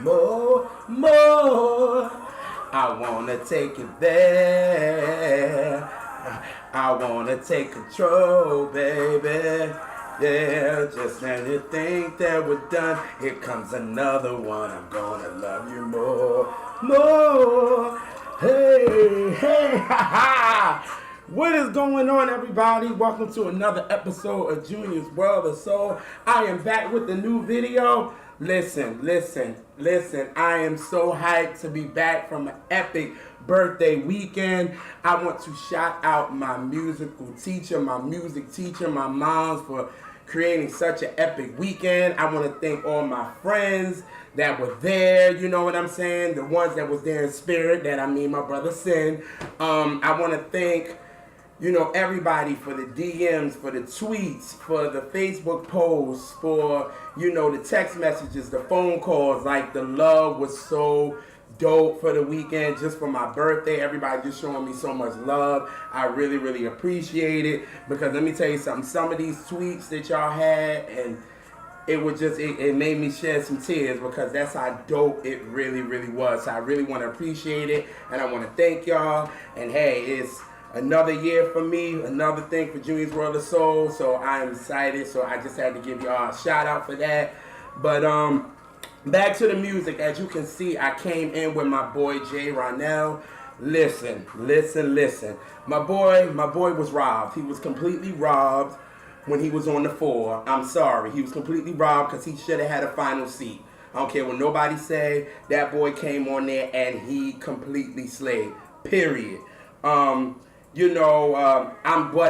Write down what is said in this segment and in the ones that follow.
more, more. I wanna take it there. I wanna take control, baby. Yeah, just when you think that we're done, here comes another one. I'm gonna love you more, more. Hey, hey, ha ha. What is going on, everybody? Welcome to another episode of Junior's World of Soul. I am back with a new video. Listen. I am so hyped to be back from an epic birthday weekend. I want to shout out my music teacher, my moms for creating such an epic weekend. I want to thank all my friends that were there, you know what I'm saying? The ones that was there in spirit, that I mean my brother Sin. I want to thank everybody for the DMs, for the tweets, for the Facebook posts, for, the text messages, the phone calls. Like, the love was so dope for the weekend, just for my birthday. Everybody just showing me so much love. I really, really appreciate it, because let me tell you something. Some of these tweets that y'all had, and it was just, it made me shed some tears, because that's how dope it really, really was. So I really want to appreciate it, and I want to thank y'all. And hey, it's another year for me, another thing for Junior's World of Soul, so I am excited. So I just had to give y'all a shout out for that. But back to the music. As you can see, I came in with my boy JeRonelle. Listen. My boy was robbed. He was completely robbed when he was on the 4. I'm sorry. He was completely robbed, because he should have had a final seat. I don't care what nobody say. That boy came on there and he completely slayed. Period. What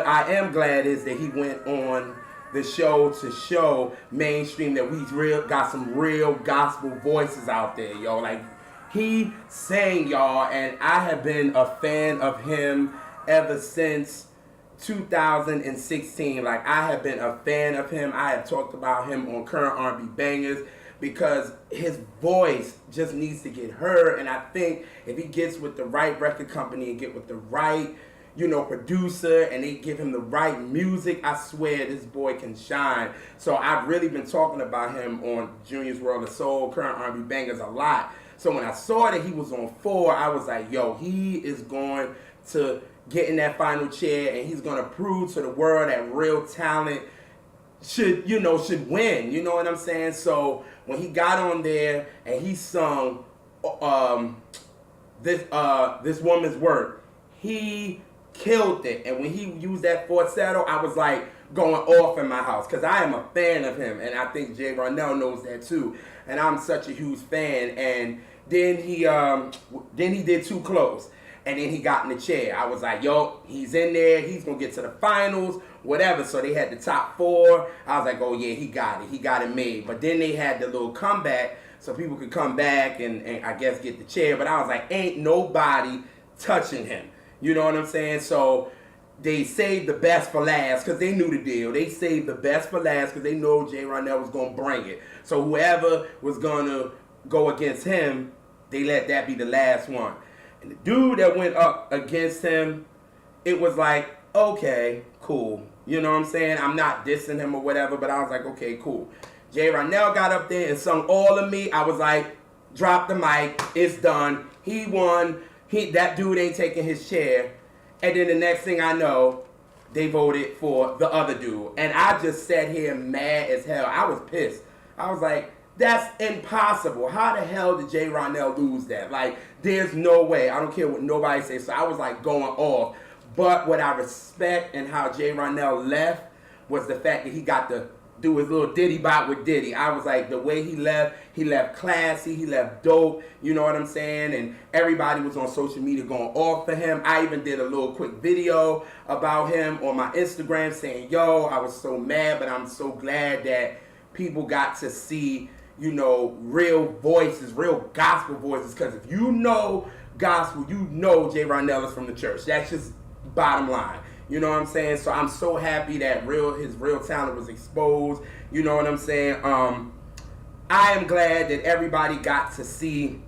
I am glad is that he went on the show to show mainstream that we got some real gospel voices out there, yo. Like, he sang, y'all, and I have been a fan of him ever since 2016. Like, I have been a fan of him. I have talked about him on Current R&B Bangers, because his voice just needs to get heard. And I think if he gets with the right record company and get with the right producer, and they give him the right music, I swear this boy can shine. So I've really been talking about him on Junior's World of Soul, Current R&B Bangers, a lot. So when I saw that he was on 4, I was like, yo, he is going to get in that final chair, and he's going to prove to the world that real talent should win. You know what I'm saying? So when he got on there and he sung this woman's work, he killed it. And when he used that falsetto, I was like going off in my house, because I am a fan of him, and I think JeRonelle knows that too. And I'm such a huge fan. And then he did Too Close, and then he got in the chair. I was like, yo, he's in there. He's gonna get to the finals, whatever. So they had the top 4. I was like, oh yeah, he got it. He got it made. But then they had the little comeback, so people could come back and I guess get the chair. But I was like, ain't nobody touching him. You know what I'm saying? So they saved the best for last, because they knew the deal. They saved the best for last because they know JeRonelle was going to bring it. So whoever was going to go against him, they let that be the last one. And the dude that went up against him, it was like, okay, cool. You know what I'm saying? I'm not dissing him or whatever, but I was like, okay, cool. JeRonelle got up there and sung All of Me. I was like, drop the mic. It's done. He won. That dude ain't taking his chair. And then the next thing I know, they voted for the other dude. And I just sat here mad as hell. I was pissed. I was like, that's impossible. How the hell did JeRonelle lose that? Like, there's no way. I don't care what nobody says. So I was like going off. But what I respect and how JeRonelle left was the fact that he got to do his little Diddy bop with Diddy. I was like, the way he left classy, he left dope, you know what I'm saying? And everybody was on social media going off for him. I even did a little quick video about him on my Instagram saying, yo, I was so mad, but I'm so glad that people got to see, real voices, real gospel voices. Because if you know gospel, you know JeRonelle is from the church. That's just bottom line. You know what I'm saying? So I'm so happy that his real talent was exposed. You know what I'm saying? I am glad that everybody got to see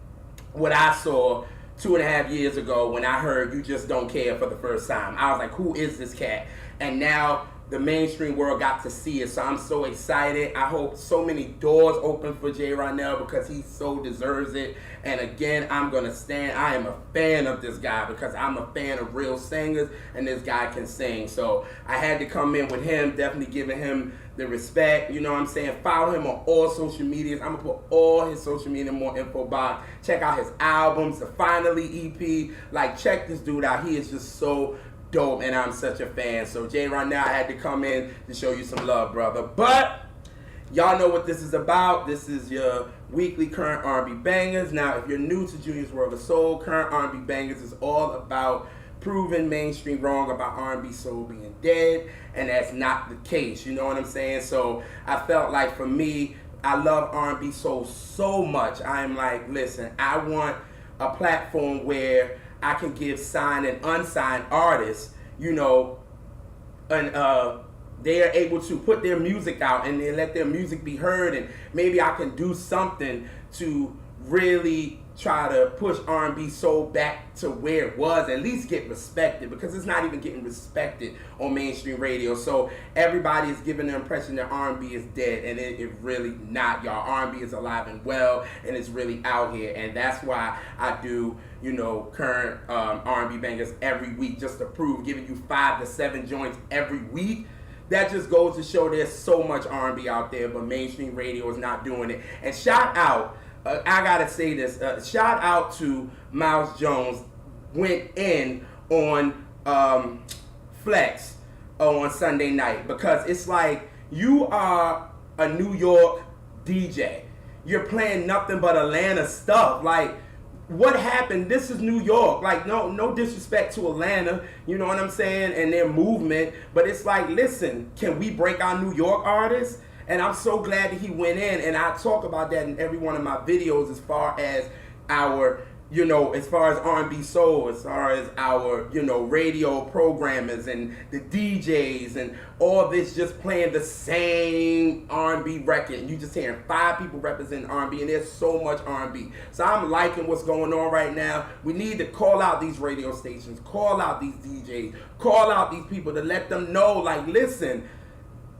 what I saw 2.5 years ago when I heard You Just Don't Care for the first time. I was like, who is this cat? And now the mainstream world got to see it. So I'm so excited. I hope so many doors open for JeRonelle because he so deserves it. And again, I'm going to stand. I am a fan of this guy because I'm a fan of real singers, and this guy can sing. So I had to come in with him, definitely giving him the respect. You know what I'm saying? Follow him on all social medias. I'm going to put all his social media in more info box. Check out his albums, the Finally EP. Like, check this dude out. He is just so dope, and I'm such a fan. So JeRonelle, I had to come in to show you some love, brother. But y'all know what this is about. This is your weekly current R&B bangers. Now, if you're new to Junior's World of Soul, current R&B bangers is all about proving mainstream wrong about R&B soul being dead, and that's not the case. You know what I'm saying? So I felt like for me, I love R&B soul so much. I'm like, listen, I want a platform where I can give signed and unsigned artists, you know, and they are able to put their music out and then let their music be heard, and maybe I can do something to really try to push R&B soul back to where it was, at least get respected, because it's not even getting respected on mainstream radio. So everybody is giving the impression that R&B is dead, and it really not, y'all. R&B is alive and well, and it's really out here, and that's why I do, you know, current R&B bangers every week, just to prove, giving you 5 to 7 joints every week. That just goes to show there's so much R&B out there, but mainstream radio is not doing it. And shout out, I gotta say this, shout out to Miles Jones, went in on Flex on Sunday night, because it's like, you are a New York DJ. You're playing nothing but Atlanta stuff. Like, what happened? This is New York. Like, no disrespect to Atlanta, you know what I'm saying, and their movement, but it's like, listen, can we break our New York artists? And I'm so glad that he went in, and I talk about that in every one of my videos, as far as our, you know, as far as R&B soul, as far as our, you know, radio programmers and the DJs and all this, just playing the same R&B record. And you just hearing 5 people representing R&B, and there's so much R&B. So I'm liking what's going on right now. We need to call out these radio stations, call out these DJs, call out these people to let them know, like, listen,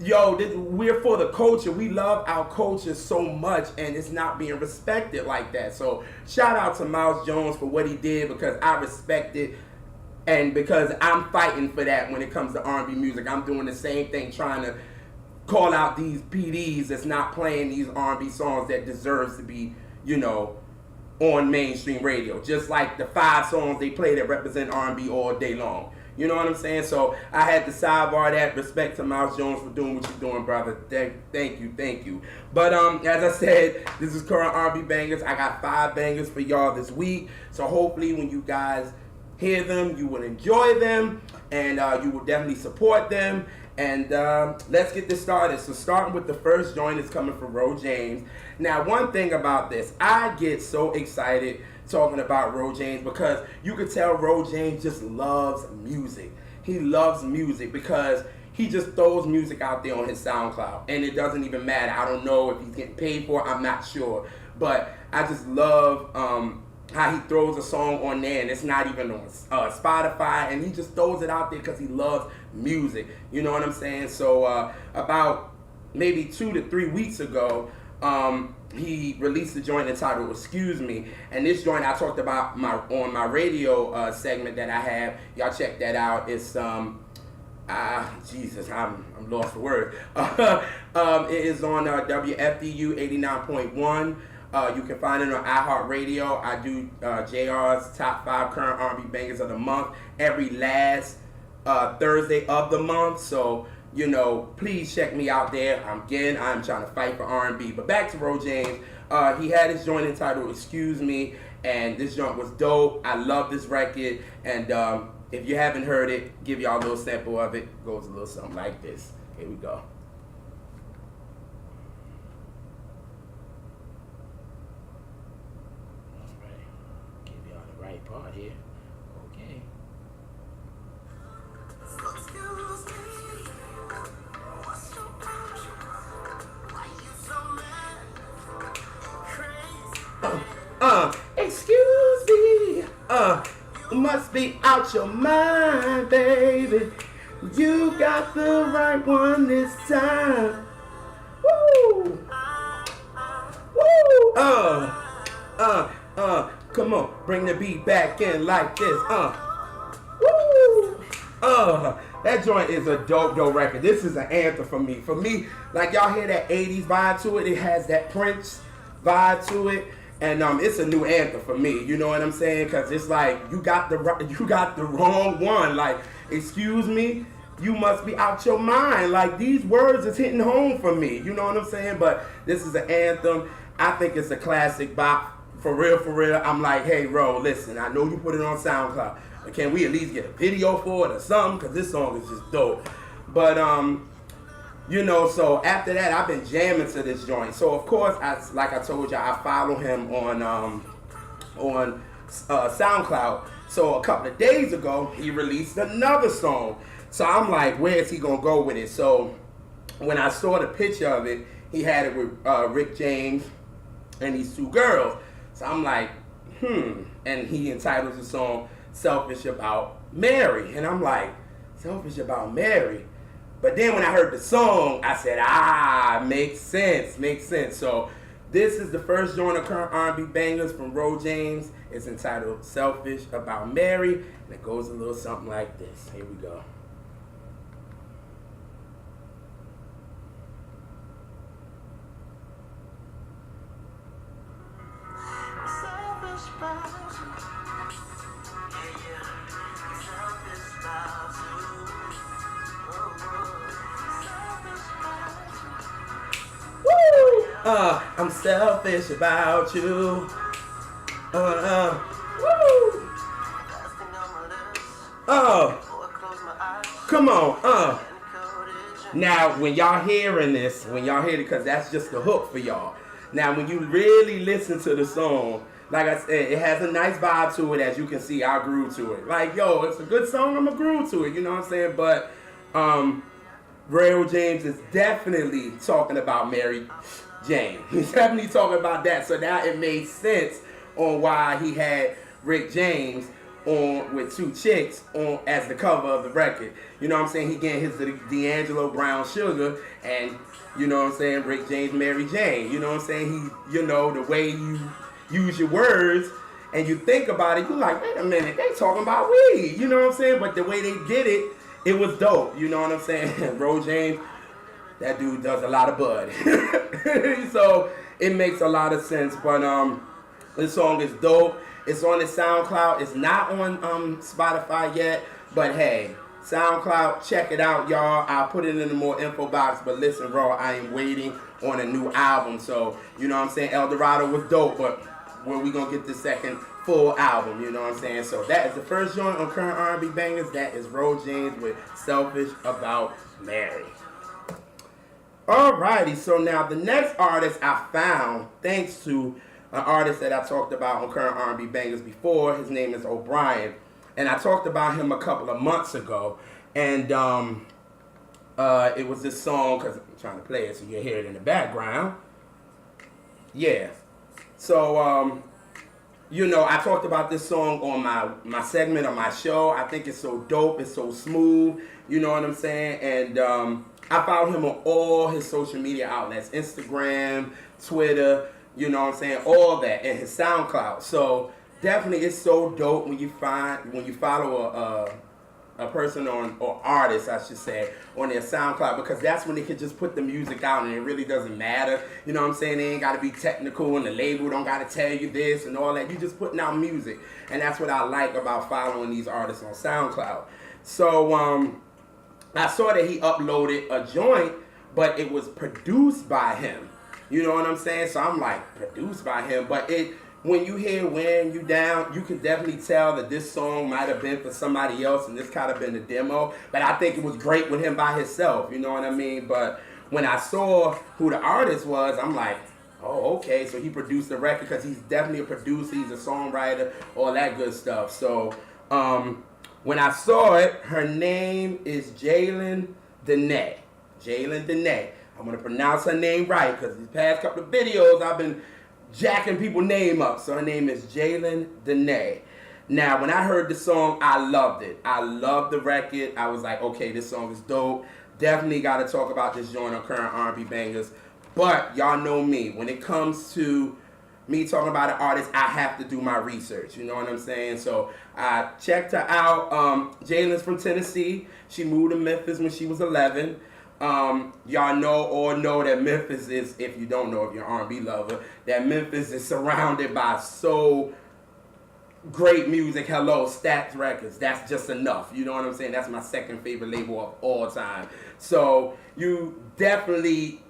yo, we're for the culture. We love our culture so much, and it's not being respected like that. So shout out to Miles Jones for what he did, because I respect it, and because I'm fighting for that when it comes to R&B music. I'm doing the same thing, trying to call out these PDs that's not playing these R&B songs that deserves to be, you know, on mainstream radio. Just like the 5 songs they play that represent R&B all day long. You know what I'm saying? So I had to sidebar that. Respect to Miles Jones for doing what you're doing, brother. Thank you. But as I said, this is current R&B bangers. I got 5 bangers for y'all this week. So hopefully when you guys hear them, you will enjoy them, and you will definitely support them. And let's get this started. So starting with the first joint is coming from Ro James. Now, one thing about this, I get so excited talking about Ro James, because you could tell Ro James just loves music. He loves music because he just throws music out there on his SoundCloud, and it doesn't even matter. I don't know if he's getting paid for it, I'm not sure, but I just love how he throws a song on there, and it's not even on Spotify, and he just throws it out there because he loves music. You know what I'm saying? So about maybe 2 to 3 weeks ago, he released a joint entitled "Excuse Me," and this joint I talked about on my radio segment that I have. Y'all check that out. It's Jesus, I'm lost for words. It is on WFDU 89.1. You can find it on iHeartRadio. I do JR's top 5 current R&B bangers of the month every last Thursday of the month. So, you know, please check me out there. I'm trying to fight for R&B. But back to Ro James. He had his joint entitled "Excuse Me," and this joint was dope. I love this record, and if you haven't heard it, give y'all a little sample of it. It goes a little something like this. Here we go. All right, give y'all the right part here. Okay. Excuse me. What's your problem? Why you so mad? Crazy. Excuse me. You must be out your mind, baby. You got the right one this time. Woo! Woo! Come on, bring the beat back in like this. Woo! That joint is a dope record. This is an anthem for me. For me, like y'all hear that 80s vibe to it. It has that Prince vibe to it. And it's a new anthem for me. You know what I'm saying? Because it's like, you got the wrong one. Like, excuse me, you must be out your mind. Like, these words is hitting home for me. You know what I'm saying? But this is an anthem. I think it's a classic bop. For real. I'm like, hey, bro, listen, I know you put it on SoundCloud, but can we at least get a video for it or something? Because this song is just dope. But, you know, so after that, I've been jamming to this joint. So, of course, like I told you, I follow him on SoundCloud. So, a couple of days ago, he released another song. So, I'm like, where is he going to go with it? So, when I saw the picture of it, he had it with Rick James and these two girls. So I'm like, and he entitles the song Selfish About Mary. And I'm like, Selfish About Mary? But then when I heard the song, I said, makes sense. So this is the first joint of current R&B bangers from Ro James. It's entitled Selfish About Mary. And it goes a little something like this. Here we go. I'm selfish about you. Come on. Now, when y'all hearing this, because that's just the hook for y'all. Now, when you really listen to the song, like I said, it has a nice vibe to it. As you can see, I grew to it. Like, yo, it's a good song. I'm a groove to it. You know what I'm saying? But Ro James is definitely talking about Mary Jane. He's definitely talking about that. So now it made sense on why he had Rick James on with two chicks on as the cover of the record. You know what I'm saying? He getting his D'Angelo Brown Sugar, and you know what I'm saying, Rick James, Mary Jane. You know what I'm saying? He, you know, the way you use your words and you think about it, you're like, wait a minute, they talking about weed. You know what I'm saying? But the way they did it, it was dope. You know what I'm saying? Ro James, that dude does a lot of bud. So it makes a lot of sense. But this song is dope. It's on the SoundCloud. It's not on Spotify yet. But hey, SoundCloud, check it out, y'all. I'll put it in the more info box. But listen, bro, I am waiting on a new album. So, you know what I'm saying? El Dorado was dope. But when we going to get the second full album, you know what I'm saying? So that is the first joint on current R&B bangers. That is Ro James with Selfish About Mary. Alrighty, so now the next artist I found, thanks to an artist that I talked about on current R&B bangers before. His name is O'Brien, and I talked about him a couple of months ago. And it was this song, because I'm trying to play it so you hear it in the background. Yeah. So, you know, I talked about this song on my segment on my show. I think it's so dope. It's so smooth. You know what I'm saying? And I followed him on all his social media outlets. Instagram, Twitter, you know what I'm saying? All that. And his SoundCloud. So definitely it's so dope when you follow a person or artist, I should say, on their SoundCloud, because that's when they can just put the music out and it really doesn't matter. You know what I'm saying? They ain't got to be technical and the label don't got to tell you this and all that. You just putting out music. And that's what I like about following these artists on SoundCloud. So I saw that he uploaded a joint, but it was produced by him. You know what I'm saying? So I'm like, produced by him. But when you hear When You Down, you can definitely tell that this song might have been for somebody else and this kind of been the demo. But I think it was great with him by himself, you know what I mean? But when I saw who the artist was, I'm like, oh, okay, so he produced the record, because he's definitely a producer, he's a songwriter, all that good stuff. So when I saw it, her name is Jalyn Danae. I'm going to pronounce her name right, because these past couple of videos I've been jacking people's name up. So her name is Jalyn Danae. Now, when I heard the song, I loved it. I loved the record. I was like, okay, this song is dope. Definitely got to talk about this joint on current R&B bangers. But y'all know me. When it comes to me talking about an artist, I have to do my research. You know what I'm saying? So I checked her out. Jalyn's from Tennessee. She moved to Memphis when she was 11. Y'all know that Memphis is, if you don't know, if you're an R&B lover, that Memphis is surrounded by so great music. Hello, Stax Records. That's just enough. You know what I'm saying? That's my second favorite label of all time. So you definitely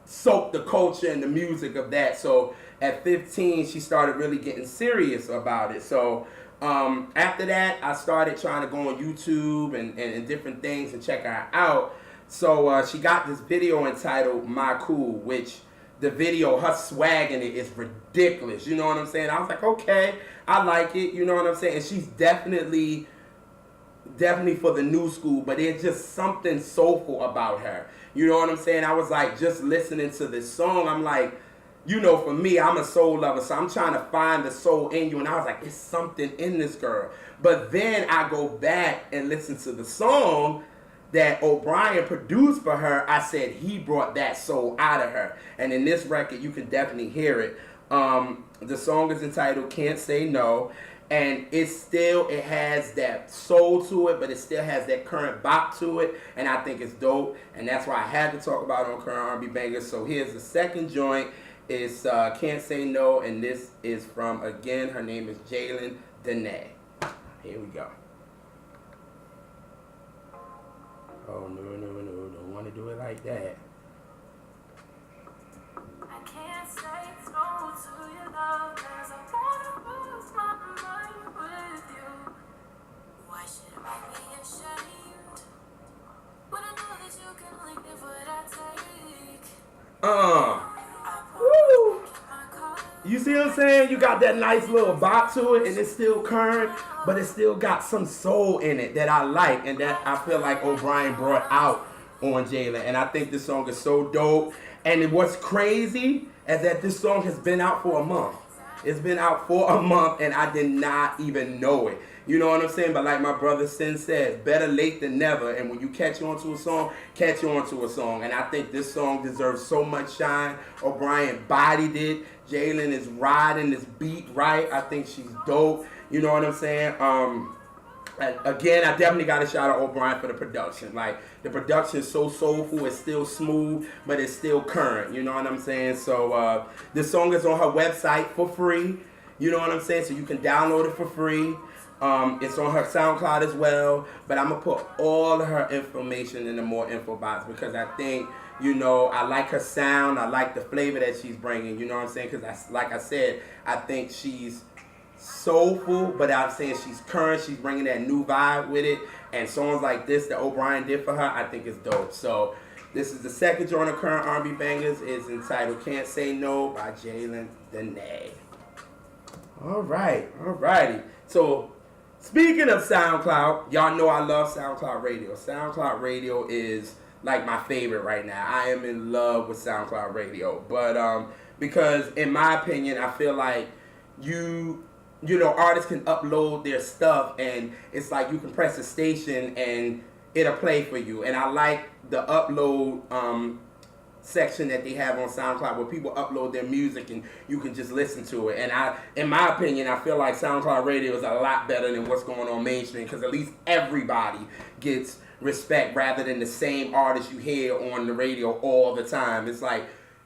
soak the culture and the music of that. So at 15, she started really getting serious about it. So after that, I started trying to go on YouTube and different things and check her out. So she got this video entitled My Cool, which the video, her swag in it is ridiculous. You know what I'm saying? I was like, okay, I like it. You know what I'm saying? And she's definitely for the new school, but there's just something soulful about her. You know what I'm saying? I was like, just listening to this song, I'm like, you know, for me, I'm a soul lover, so I'm trying to find the soul in you, and I was like, it's something in this girl. But then I go back and listen to the song that O'Brien produced for her. I said he brought that soul out of her, and in this record, you can definitely hear it. The song is entitled Can't Say No, and it has that soul to it, but it still has that current bop to it, and I think it's dope, and that's why I had to talk about it on Current R&B Bangers. So here's the second joint. It's Can't Say No, and this is from, again, her name is Jalyn. Here we go. Oh, no, don't want to do it like that. I can't say no to your love, 'cause I wanna lose my mind with you. Why should it make me ashamed when I know that you can only give what I take? Woo! You see what I'm saying? You got that nice little bop to it, and it's still current, but it still got some soul in it that I like, and that I feel like O'Brien brought out on Jalyn. And I think this song is so dope. And what's crazy is that this song has been out for a month. It's been out for a month, and I did not even know it. You know what I'm saying? But like my brother Sin says, better late than never. And when you catch on to a song, catch on to a song. And I think this song deserves so much shine. O'Brien bodied it. Jalyn is riding this beat right. I think she's dope. You know what I'm saying? Again, I definitely got to shout out O'Brien for the production. Like, the production is so soulful, it's still smooth, but it's still current. You know what I'm saying? So this song is on her website for free. You know what I'm saying? So you can download it for free. It's on her SoundCloud as well. But I'm going to put all of her information in the more info box, because I think, you know, I like her sound. I like the flavor that she's bringing. You know what I'm saying? Because, like I said, I think she's soulful, but I'm saying she's current. She's bringing that new vibe with it. And songs like this that O'Brien did for her, I think is dope. So this is the second joint of Current R&B Bangers. It's entitled Can't Say No by Danae. Alrighty. So speaking of SoundCloud, y'all know I love SoundCloud Radio. SoundCloud Radio is like my favorite right now. I am in love with SoundCloud Radio. But because in my opinion, I feel like you know, artists can upload their stuff, and it's like you can press a station and it'll play for you. And I like the upload section that they have on SoundCloud, where people upload their music and you can just listen to it. And in my opinion, I feel like SoundCloud Radio is a lot better than what's going on mainstream, because at least everybody gets respect rather than the same artist you hear on the radio all the time. It's like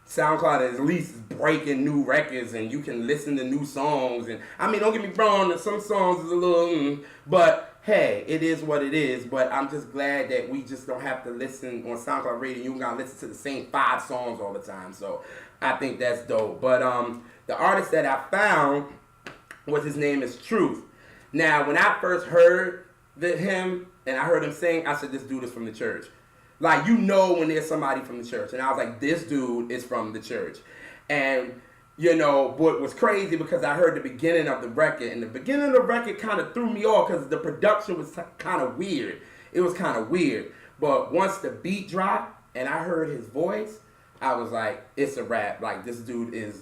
SoundCloud at least breaking new records, and you can listen to new songs. And I mean, don't get me wrong, some songs is a little, but hey, it is what it is. But I'm just glad that we just don't have to listen on SoundCloud Radio. You gotta listen to the same 5 songs all the time. So I think that's dope. But the artist that I found his name is Truth. Now, when I first heard him and I heard him sing, I said, this dude is from the church. Like, you know when there's somebody from the church. And I was like, this dude is from the church. And, you know, what was crazy, because I heard the beginning of the record. And the beginning of the record kind of threw me off, because the production was kind of weird. It was kind of weird. But once the beat dropped and I heard his voice, I was like, it's a rap. Like, this dude is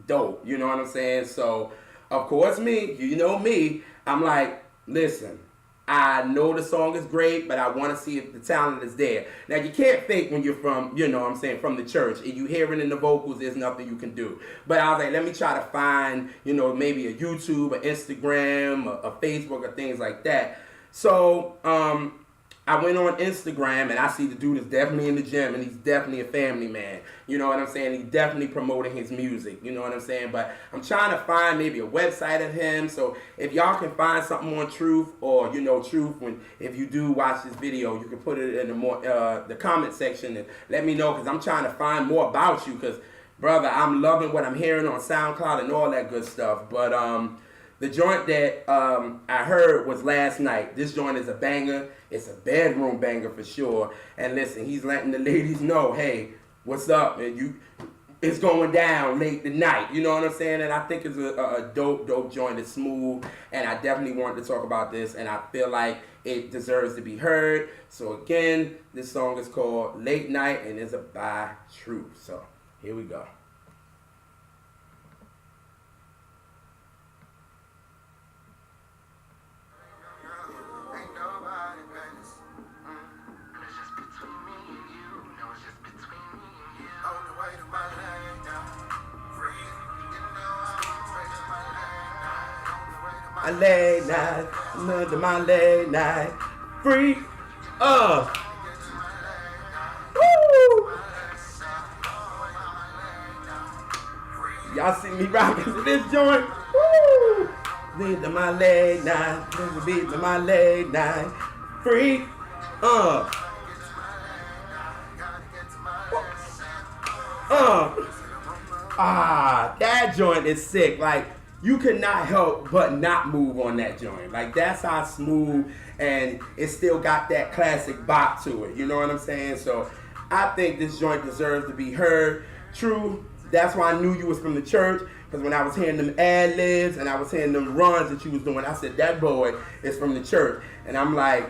dope. You know what I'm saying? So of course, you know me, I'm like, listen, I know the song is great, but I want to see if the talent is there. Now, you can't fake when you're from, you know what I'm saying, from the church. If you hear it in the vocals, there's nothing you can do. But I was like, let me try to find, you know, maybe a YouTube, an Instagram, a Facebook, or things like that. So, I went on Instagram and I see the dude is definitely in the gym and he's definitely a family man. You know what I'm saying? He's definitely promoting his music. You know what I'm saying? But I'm trying to find maybe a website of him. So if y'all can find something on Truth or, you know, Truth, if you do watch this video, you can put it in the comment section and let me know, because I'm trying to find more about you, because, brother, I'm loving what I'm hearing on SoundCloud and all that good stuff. But the joint that I heard was Last Night. This joint is a banger. It's a bedroom banger for sure. And listen, he's letting the ladies know, hey, what's up? And it's going down late tonight. You know what I'm saying? And I think it's a dope joint. It's smooth. And I definitely wanted to talk about this. And I feel like it deserves to be heard. So again, this song is called Late Night and is by Truth. So here we go. My late night, under my late night, free, Woo! Y'all see me rocking to this joint? Woo! Lead to my late night, the beat to my late night, free, that joint is sick. Like, you could not help but not move on that joint. Like, that's how smooth, and it still got that classic bop to it. You know what I'm saying? So I think this joint deserves to be heard. True, that's why I knew you was from the church, because when I was hearing them ad-libs and I was hearing them runs that you was doing, I said, that boy is from the church. And I'm like,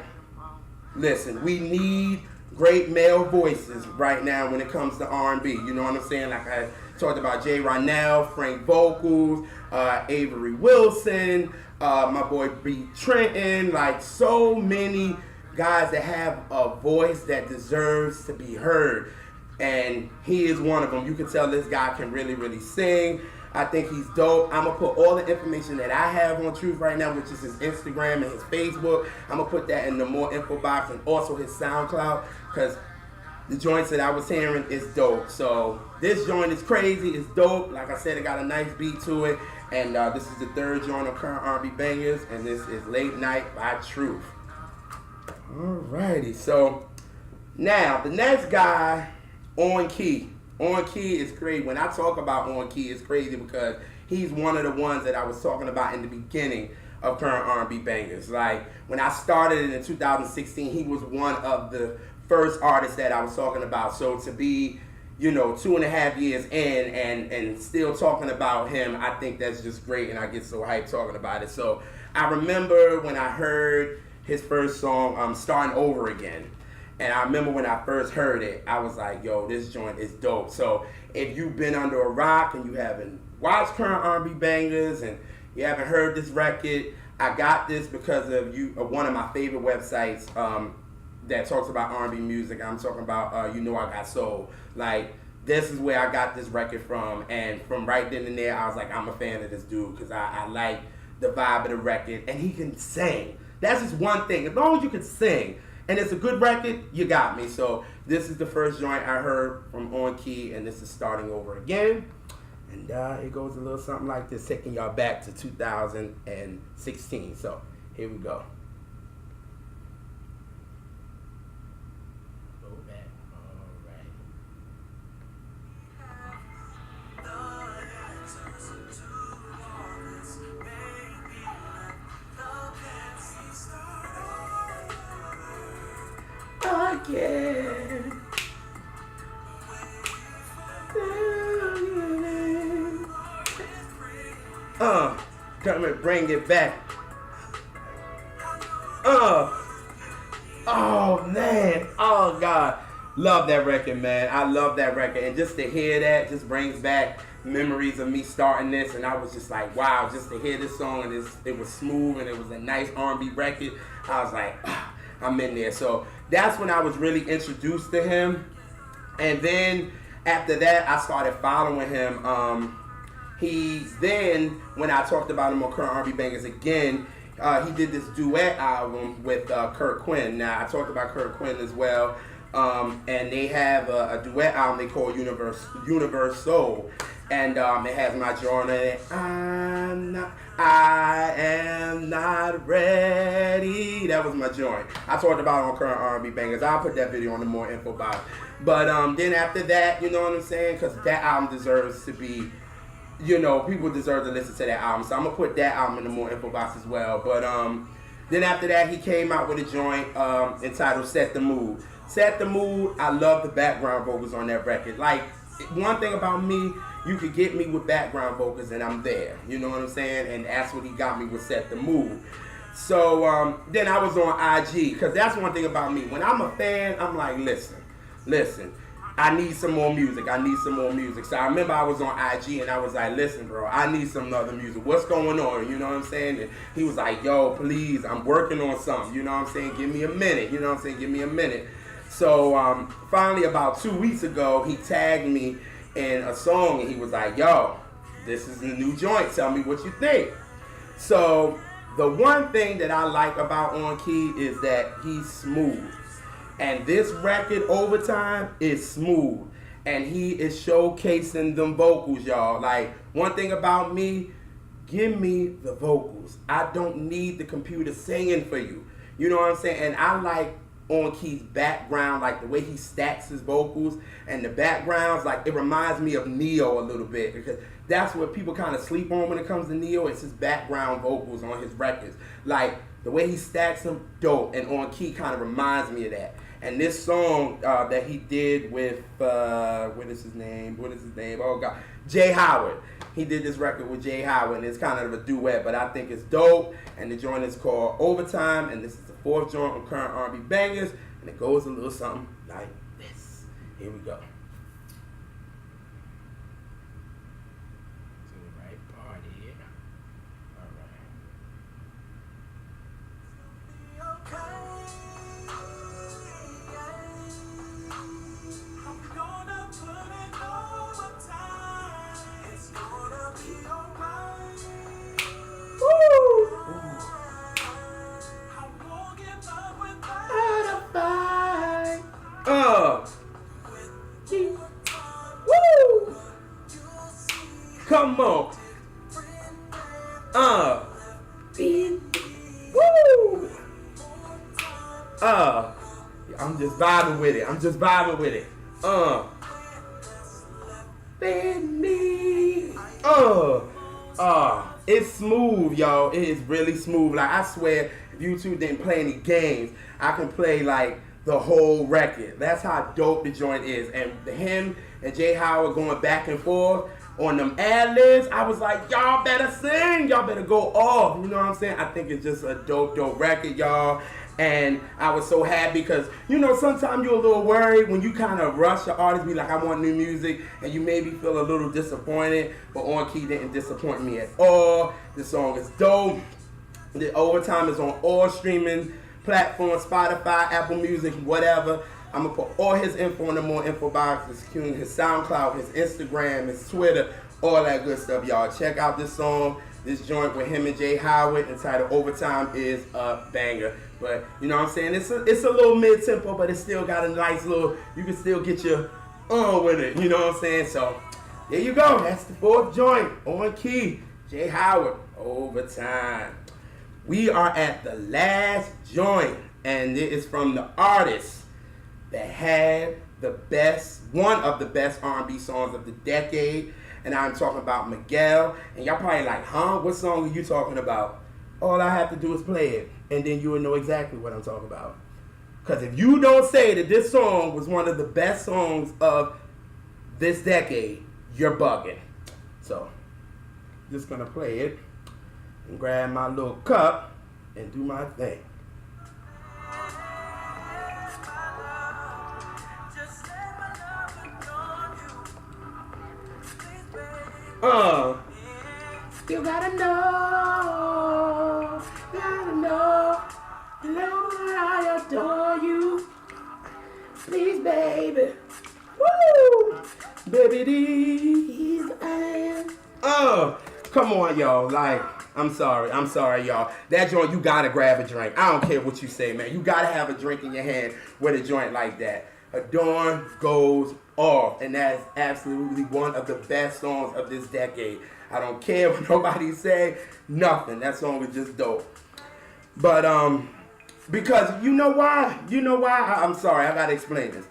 listen, we need great male voices right now when it comes to R&B. You know what I'm saying? Like I talked about JeRonelle, Frank Vocals, Avery Wilson, my boy B. Trenton, like so many guys that have a voice that deserves to be heard. And he is one of them. You can tell this guy can really, really sing. I think he's dope. I'm going to put all the information that I have on Truth right now, which is his Instagram and his Facebook. I'm going to put that in the more info box, and also his SoundCloud, because the joints that I was hearing is dope. So this joint is crazy. It's dope. Like I said, it got a nice beat to it. And this is the third joint of current R&B bangers, and this is Late Night by Truth. Alrighty. So now the next guy, On Key. On Key is crazy. When I talk about On Key, it's crazy because he's one of the ones that I was talking about in the beginning of current R&B bangers. Like, when I started in 2016, he was one of the first artists that I was talking about. So to be, you know, 2.5 years in and still talking about him, I think that's just great, and I get so hyped talking about it. So I remember when I heard his first song, Starting Over Again. And I remember when I first heard it, I was like, yo, this joint is dope. So if you've been under a rock and you haven't watched current R&B bangers and you haven't heard this record, I got this because of one of my favorite websites that talks about R&B music. I'm talking about You Know I Got Soul. Like, this is where I got this record from. And from right then and there, I was like, I'm a fan of this dude because I like the vibe of the record. And he can sing. That's just one thing. As long as you can sing and it's a good record, you got me. So this is the first joint I heard from On Key, and this is Starting Over Again. And it goes a little something like this, taking y'all back to 2016. So here we go. Go back. All right. Again. Come and bring it back. Oh man. Oh God. Love that record, man. I love that record. And just to hear that just brings back memories of me starting this, and I was just like, wow, just to hear this song, and it was smooth, and it was a nice R&B record. I was like, ah, I'm in there. So that's when I was really introduced to him. And then after that, I started following him. When I talked about him on Current R&B Bangers again, he did this duet album with Kurt Quinn. Now, I talked about Kurt Quinn as well. And they have a duet album they call Universe Soul. And it has my joint in it. I am not ready. That was my joint. I talked about it on Current R&B Bangers. I'll put that video on the more info box. But then after that, you know what I'm saying? Because that album deserves to be, people deserve to listen to that album. So I'm going to put that album in the more info box as well. But then after that, he came out with a joint entitled Set the Mood. Set the Mood, I love the background vocals on that record. Like, one thing about me, you could get me with background vocals and I'm there. You know what I'm saying? And that's what he got me with Set the Mood. So then I was on IG, because that's one thing about me. When I'm a fan, I'm like, listen, I need some more music. So I remember I was on IG and I was like, listen, bro, I need some other music. What's going on? You know what I'm saying? And he was like, yo, please, I'm working on something. You know what I'm saying? Give me a minute. So finally, about 2 weeks ago, he tagged me in a song and he was like, yo, this is the new joint. Tell me what you think. So the one thing that I like about On Key is that he's smooth. And this record, Overtime, is smooth. And he is showcasing them vocals, y'all. Like, one thing about me, give me the vocals. I don't need the computer singing for you. You know what I'm saying? And I like On Key's background, like the way he stacks his vocals and the backgrounds, like it reminds me of Neo a little bit, because that's what people kind of sleep on when it comes to Neo. It's his background vocals on his records. Like the way he stacks them, dope. And On Key kind of reminds me of that. And this song that he did with what is his name? Oh God, Jay Howard. He did this record with Jay Howard, and it's kind of a duet, but I think it's dope. And the joint is called Overtime, and this is the fourth joint on Current R&B Bangers, and it goes a little something like this. Here we go. To the right part here. All right. Come on. Woo. I'm just vibing with it. Baby. It's smooth, y'all. It is really smooth. Like, I swear, if you two didn't play any games, I can play, like, the whole record. That's how dope the joint is. And him and Jay Howard going back and forth on them ad-libs, I was like, y'all better sing. Y'all better go off. You know what I'm saying? I think it's just a dope record, y'all. And I was so happy because, sometimes you're a little worried when you kind of rush your artist, be like, I want new music, and you maybe feel a little disappointed, but On Key didn't disappoint me at all. The song is dope. The Overtime is on all streaming platforms, Spotify, Apple Music, whatever. I'm going to put all his info in the more info box, including his SoundCloud, his Instagram, his Twitter, all that good stuff, y'all. Check out this song. This joint with him and Jay Howard entitled Overtime is a banger. But, you know what I'm saying? It's a little mid-tempo, but it's still got a nice little, you can still get your with it. You know what I'm saying? So, there you go. That's the fourth joint. On Key. Jay Howard. Overtime. We are at the last joint. And it is from the artist that had one of the best R&B songs of the decade. And I'm talking about Miguel. And y'all probably like, huh? What song are you talking about? All I have to do is play it. And then you will know exactly what I'm talking about. Because if you don't say that this song was one of the best songs of this decade, you're bugging. So, just going to play it. And grab my little cup. And do my thing. Just let my love on you. Please, baby. Uh, you gotta know, I adore you. Please, baby. Woo! Baby, these hands. Come on, y'all. Like, I'm sorry, y'all. That joint, you gotta grab a drink. I don't care what you say, man. You gotta have a drink in your hand with a joint like that. Adorn goes off, and that's absolutely one of the best songs of this decade. I don't care what nobody say, nothing. That song was just dope. But because you know why? I'm sorry, I gotta explain this.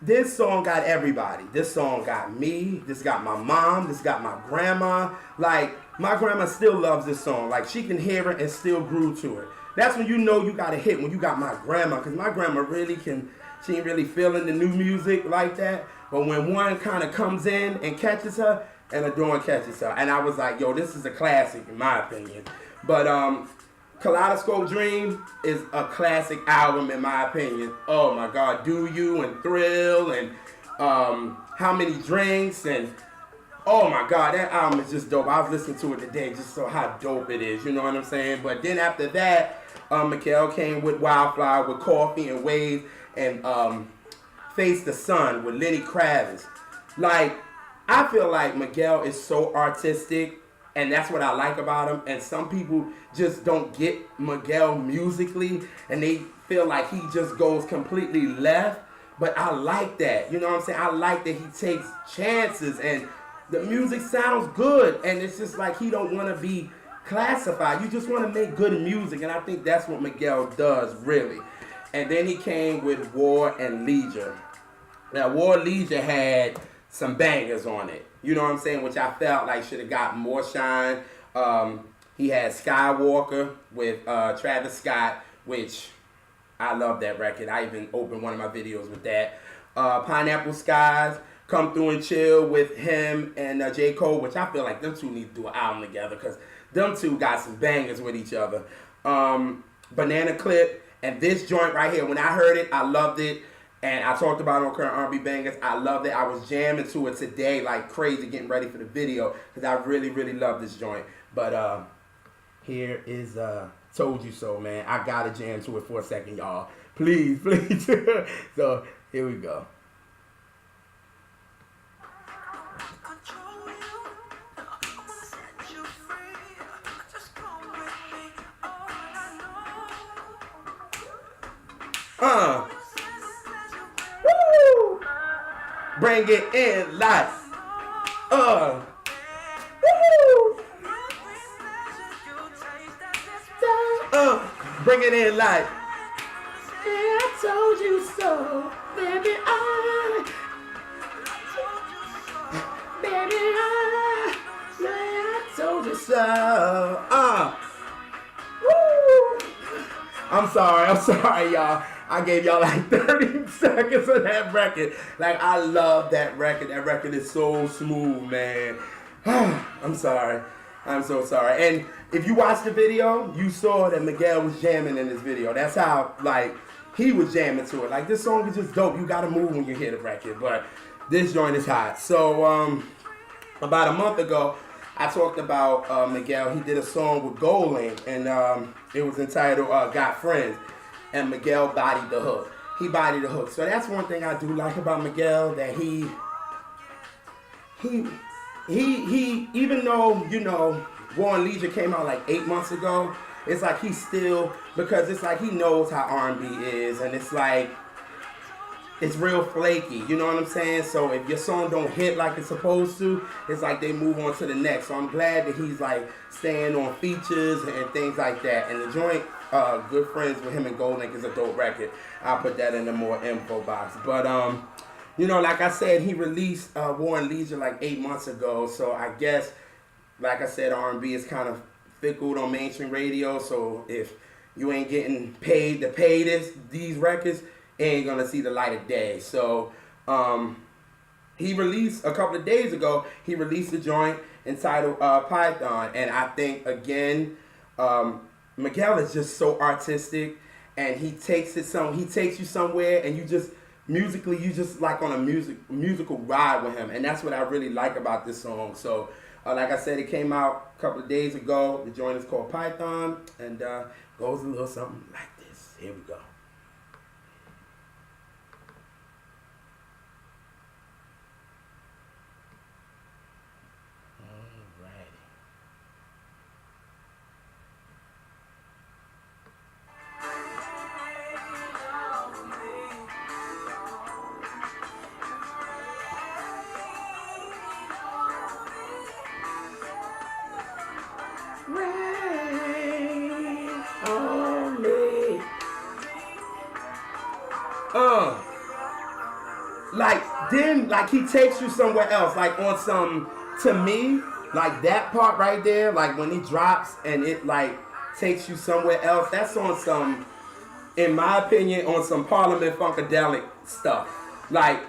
This song got everybody. This song got me. This got my mom. This got my grandma. Like, my grandma still loves this song. Like, she can hear it and still groove to it. That's when you know you got a hit, when you got my grandma. Because my grandma really can, she ain't really feeling the new music like that. But when one kind of comes in and catches her, and Adorn catches her. And I was like, yo, this is a classic in my opinion. But Kaleidoscope Dream is a classic album in my opinion. Oh my God, Do You and Thrill and How Many Drinks and oh my God, that album is just dope. I was listening to it today just so how dope it is, you know what I'm saying? But then after that, Miguel came with Wildflower, with Coffee and Waves, and Face the Sun with Lenny Kravitz. Like, I feel like Miguel is so artistic. And that's what I like about him. And some people just don't get Miguel musically. And they feel like he just goes completely left. But I like that. You know what I'm saying? I like that he takes chances. And the music sounds good. And it's just like he don't want to be classified. You just want to make good music. And I think that's what Miguel does, really. And then he came with War and Leisure. Now, War and Leisure had some bangers on it. You know what I'm saying? Which I felt like should have got more shine. He had Skywalker with Travis Scott, which I love that record. I even opened one of my videos with that. Pineapple Skies, Come Through and Chill with him and J. Cole, which I feel like them two need to do an album together because them two got some bangers with each other. Banana Clip, and this joint right here, when I heard it, I loved it. And I talked about it on Current R&B Bangers. I loved it. I was jamming to it today like crazy, getting ready for the video because I really, really love this joint. But here is Told You So, man. I got to jam to it for a second, y'all. Please, please. So, here we go. Bring it in life. Woo! Bring it in life. Yeah, I told you so, baby. I told you so. Woo! I'm sorry, y'all. I gave y'all like 30 seconds of that record. Like, I love that record. That record is so smooth, man. I'm sorry. I'm so sorry. And if you watched the video, you saw that Miguel was jamming in this video. That's how, like, he was jamming to it. Like, this song is just dope. You gotta move when you hear the record. But this joint is hot. So, about a month ago, I talked about Miguel. He did a song with Goldlink, and it was entitled Got Friends. And Miguel bodied the hook. He bodied the hook. So that's one thing I do like about Miguel, that he even though, you know, War and Leisure came out like 8 months ago, it's like he still, because it's like he knows how R&B is, and it's like, it's real flaky, you know what I'm saying? So if your song don't hit like it's supposed to, it's like they move on to the next. So I'm glad that he's like staying on features and things like that. And the joint, Good Friends with him and Goldlink is a dope record. I'll put that in the more info box. But you know, like I said, he released War and Leisure like 8 months ago. So I guess, like I said, R&B is kind of fickle on mainstream radio. So if you ain't getting paid to pay these records, ain't gonna see the light of day. So he released a couple of days ago, he released a joint entitled Python. And I think, again, Miguel is just so artistic, and he takes you somewhere, and you just musically, you just like on a musical ride with him, and that's what I really like about this song. So, like I said, it came out a couple of days ago. The joint is called Python, and goes a little something like this. Here we go. Rain on me. Like then, like he takes you somewhere else, like on some, to me, like that part right there, like when he drops and it like takes you somewhere else. That's on some, in my opinion, on some Parliament Funkadelic stuff. Like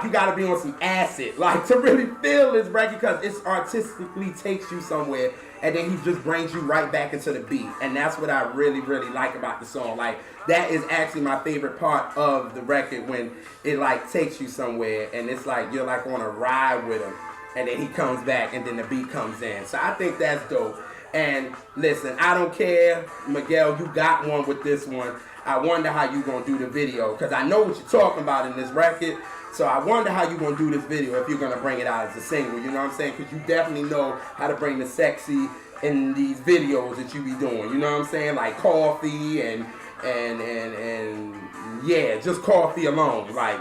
you gotta be on some acid, like to really feel this record, because it artistically takes you somewhere, and then he just brings you right back into the beat, and that's what I really, really like about the song. Like that is actually my favorite part of the record, when it like takes you somewhere, and it's like you're like on a ride with him, and then he comes back, and then the beat comes in. So I think that's dope. And listen, I don't care, Miguel, you got one with this one. I wonder how you gonna do the video, because I know what you're talking about in this record. So I wonder how you gonna do this video, if you're gonna bring it out as a single, you know what I'm saying? Because you definitely know how to bring the sexy in these videos that you be doing, you know what I'm saying? Like coffee and yeah, just coffee alone, like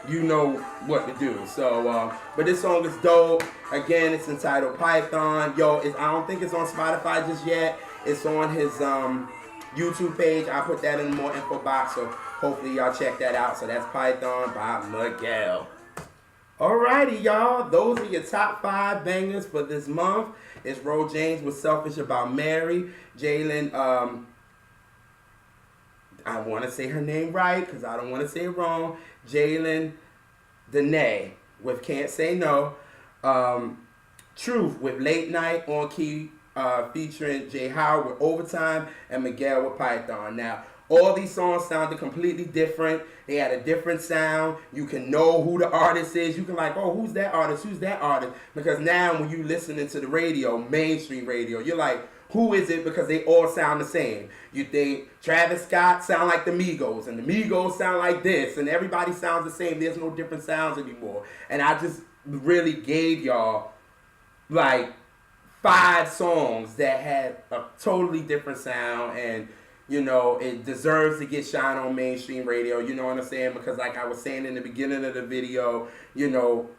you know what to do. So, but this song is dope. Again, it's entitled Python. Yo, I don't think it's on Spotify just yet. It's on his YouTube page. I'll put that in the more info box, so hopefully y'all check that out. So that's Python by Miguel. Alrighty, y'all. Those are your top 5 bangers for this month. It's Ro James with Selfish About Mary. Jalyn, I want to say her name right because I don't want to say it wrong. Jalyndanae with Can't Say No. Truth with Late Night on Key, featuring J Howard with Overtime, and Miguel with Python. Now, all these songs sounded completely different. They had a different sound. You can know who the artist is. You can like, oh, who's that artist? Who's that artist? Because now when you listening to the radio, mainstream radio, you're like, who is it? Because they all sound the same. You think Travis Scott sound like the Migos, and the Migos sound like this, and everybody sounds the same. There's no different sounds anymore. And I just really gave y'all like 5 songs that had a totally different sound, and you know, it deserves to get shine on mainstream radio, you know what I'm saying? Because like I was saying in the beginning of the video, you know,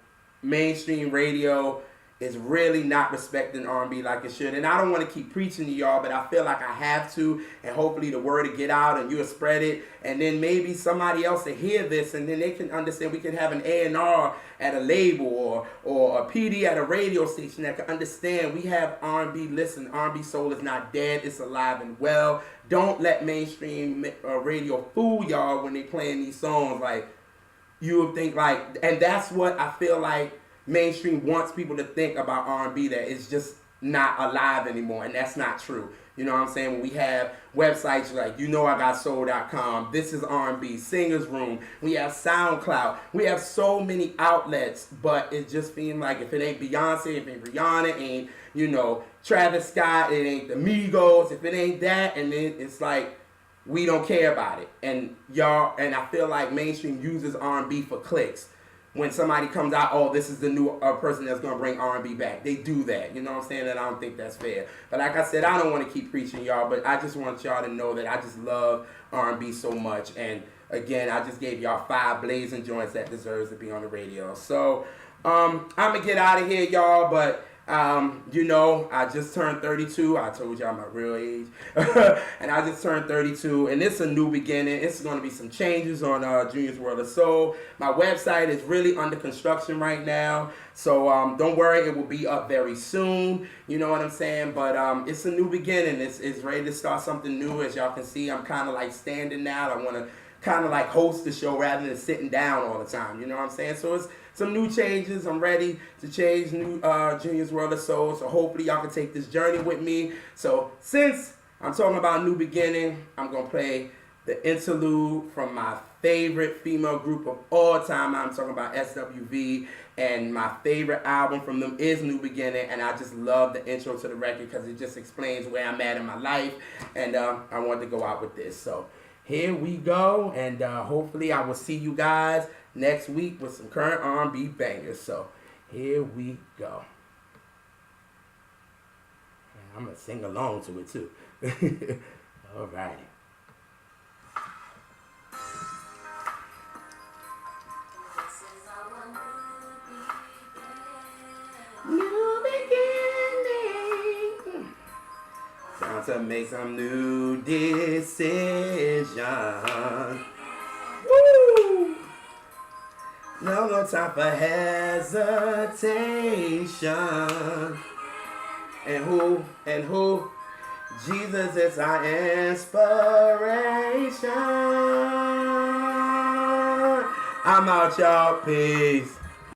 mainstream radio is really not respecting R&B like it should. And I don't want to keep preaching to y'all, but I feel like I have to, and hopefully the word will get out and you'll spread it, and then maybe somebody else will hear this, and then they can understand. We can have an A&R at a label or a PD at a radio station that can understand we have R&B. Listen, R&B soul is not dead, it's alive and well. Don't let mainstream radio fool y'all when they playing these songs. Like, you would think like, and that's what I feel like mainstream wants people to think about R&B, that it's just not alive anymore, and that's not true. You know what I'm saying? When we have websites like YouKnowIGotSoul.com, This Is R&B, Singers Room, we have SoundCloud, we have so many outlets, but it just feels like if it ain't Beyonce, if it ain't Rihanna, it ain't, you know, Travis Scott, it ain't the Migos, if it ain't that, and then it's like we don't care about it. And y'all, and I feel like mainstream uses R&B for clicks. When somebody comes out, oh, this is the new person that's going to bring R&B back. They do that. You know what I'm saying? And I don't think that's fair. But like I said, I don't want to keep preaching y'all, but I just want y'all to know that I just love R&B so much. And again, I just gave y'all 5 blazing joints that deserves to be on the radio. So I'm going to get out of here, y'all, but you know, I just turned 32. I told y'all my real age. And I just turned 32, and it's a new beginning. It's going to be some changes on Junior's World of Soul. My website is really under construction right now, so don't worry, it will be up very soon. You know what I'm saying? But it's a new beginning. It's ready to start something new. As y'all can see, I'm kind of like standing now. I want to kind of like host the show rather than sitting down all the time. You know what I'm saying? So it's some new changes. I'm ready to change new Junior's World of Soul. So hopefully y'all can take this journey with me. So since I'm talking about new beginning, I'm going to play the interlude from my favorite female group of all time. I'm talking about SWV, and my favorite album from them is New Beginning, and I just love the intro to the record because it just explains where I'm at in my life, and I wanted to go out with this. So here we go, and hopefully I will see you guys next week with some current R&B bangers. So here we go. And I'm going to sing along to it too. All righty. New beginning. Time to make some new decisions. Woo! No time for hesitation. And who? Jesus is our inspiration. I'm out, y'all. Peace.